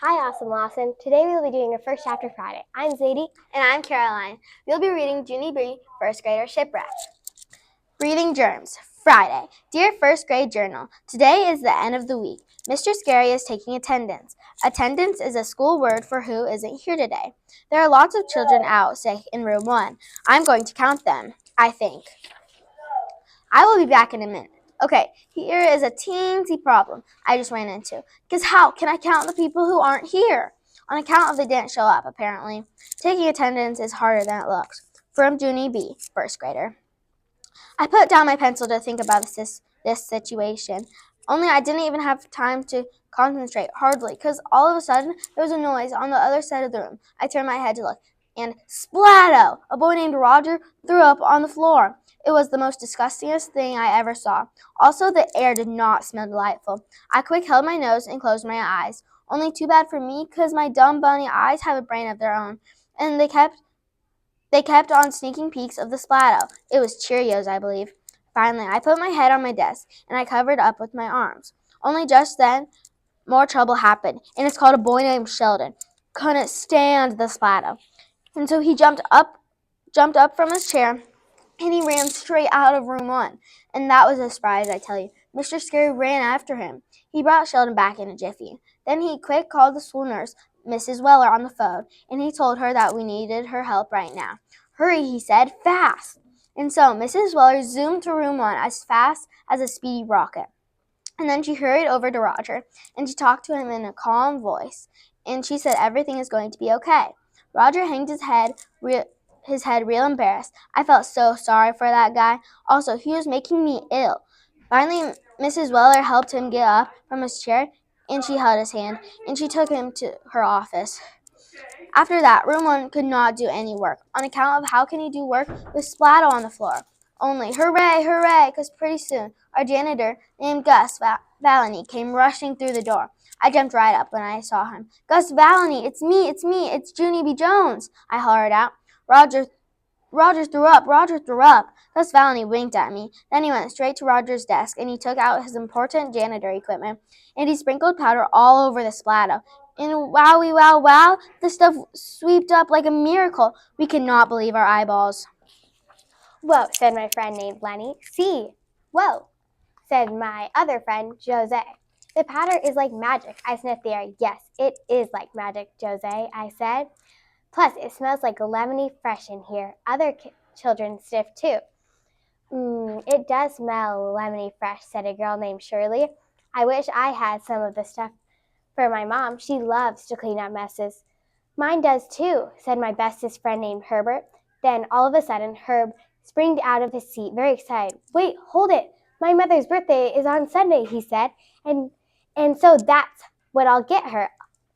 Hi, Awesome Lawson. Today we will be doing our first chapter Friday. I'm Zadie. And I'm Caroline. We'll be reading Junie B, first grader Shipwrecked. Reading Germs, Friday. Dear first grade journal, today is the end of the week. Mr. Scary is taking attendance. Attendance is a school word for who isn't here today. There are lots of children out sick in room 1. I'm going to count them, I think. I will be back in a minute. Okay, here is a teensy problem I just ran into. Because how can I count the people who aren't here? On account of they didn't show up, apparently. Taking attendance is harder than it looks. From Junie B, first grader. I put down my pencil to think about this situation. Only I didn't even have time to concentrate, hardly, because all of a sudden there was a noise on the other side of the room. I turned my head to look, and splatto! A boy named Roger threw up on the floor. It was the most disgustingest thing I ever saw. Also, the air did not smell delightful. I quick held my nose and closed my eyes. Only too bad for me, because my dumb bunny eyes have a brain of their own, and they kept on sneaking peeks of the splatto. It was Cheerios, I believe. Finally, I put my head on my desk, and I covered up with my arms. Only just then, more trouble happened, and it's called a boy named Sheldon. Couldn't stand the splatto. And so he jumped up from his chair, and he ran straight out of room 1. And that was a surprise, I tell you. Mr. Scary ran after him. He brought Sheldon back in a jiffy. Then he quick called the school nurse, Mrs. Weller, on the phone, and he told her that we needed her help right now. Hurry, he said, fast. And so Mrs. Weller zoomed to room 1 as fast as a speedy rocket. And then she hurried over to Roger, and she talked to him in a calm voice, and she said everything is going to be okay. Roger hanged his head real embarrassed. I felt so sorry for that guy. Also, he was making me ill. Finally, Mrs. Weller helped him get up from his chair, and she held his hand, and she took him to her office. After that, room 1 could not do any work, on account of how can he do work with splatto on the floor? Only, hooray, hooray, because pretty soon, our janitor, named Gus Valany, came rushing through the door. I jumped right up when I saw him. Gus Valany, it's me, it's Junie B. Jones, I hollered out. Roger threw up. Gus Valany winked at me. Then he went straight to Roger's desk, and he took out his important janitor equipment, and he sprinkled powder all over the splatto. And wowie, wow, the stuff swept up like a miracle. We could not believe our eyeballs. Whoa, said my friend named Lenny. See, whoa, said my other friend, Jose. The powder is like magic, I sniffed the air. Yes, it is like magic, Jose, I said. Plus, it smells like lemony fresh in here. Other children sniffed too. It does smell lemony fresh, said a girl named Shirley. I wish I had some of the stuff for my mom. She loves to clean up messes. Mine does too, said my bestest friend named Herbert. Then, all of a sudden, Herb sprang out of his seat, very excited. Wait, hold it. My mother's birthday is on Sunday, he said. And so that's what I'll get her.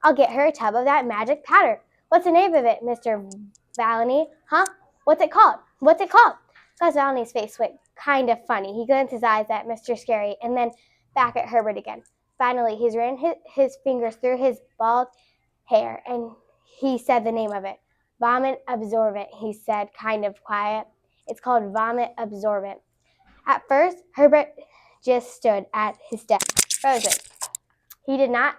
I'll get her a tub of that magic powder. What's the name of it, Mr. Valany? Huh? What's it called? Gus Valany's face went kind of funny. He glanced his eyes at Mr. Scary and then back at Herbert again. Finally, he ran his fingers through his bald hair, and he said the name of it. Vomit absorbent, he said, kind of quiet. It's called vomit absorbent. At first, Herbert just stood at his desk, frozen. He did not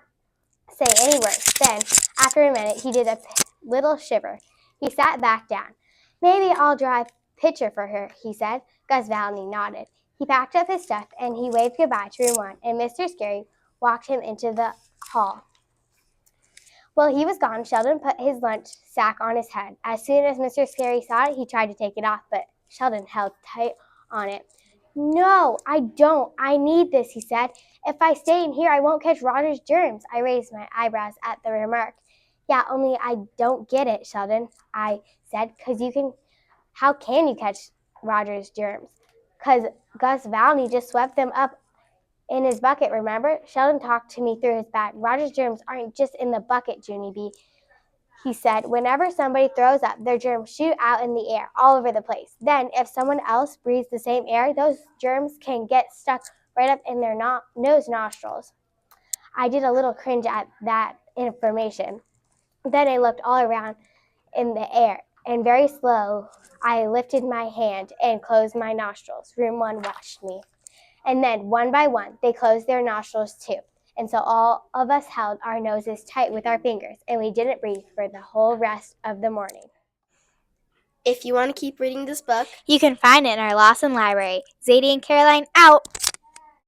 say any words. Then, after a minute, he did a little shiver. He sat back down. Maybe I'll draw a picture for her, he said. Gus Valany nodded. He packed up his stuff, and he waved goodbye to room 1, and Mr. Scary walked him into the hall. While he was gone, Sheldon put his lunch sack on his head. As soon as Mr. Scary saw it, he tried to take it off, but Sheldon held tight on it. No, I don't. I need this, he said. If I stay in here, I won't catch Roger's germs. I raised my eyebrows at the remark. Yeah, only I don't get it, Sheldon, I said, how can you catch Roger's germs? Because Gus Valany just swept them up in his bucket, remember? Sheldon talked to me through his bag. Roger's germs aren't just in the bucket, Junie B, he said. Whenever somebody throws up, their germs shoot out in the air, all over the place. Then, if someone else breathes the same air, those germs can get stuck right up in their nose nostrils. I did a little cringe at that information. Then I looked all around in the air, and very slow, I lifted my hand and closed my nostrils. Room 1 watched me. And then, one by one, they closed their nostrils too. And so all of us held our noses tight with our fingers, and we didn't breathe for the whole rest of the morning. If you want to keep reading this book, you can find it in our Lawson Library. Zadie and Caroline out!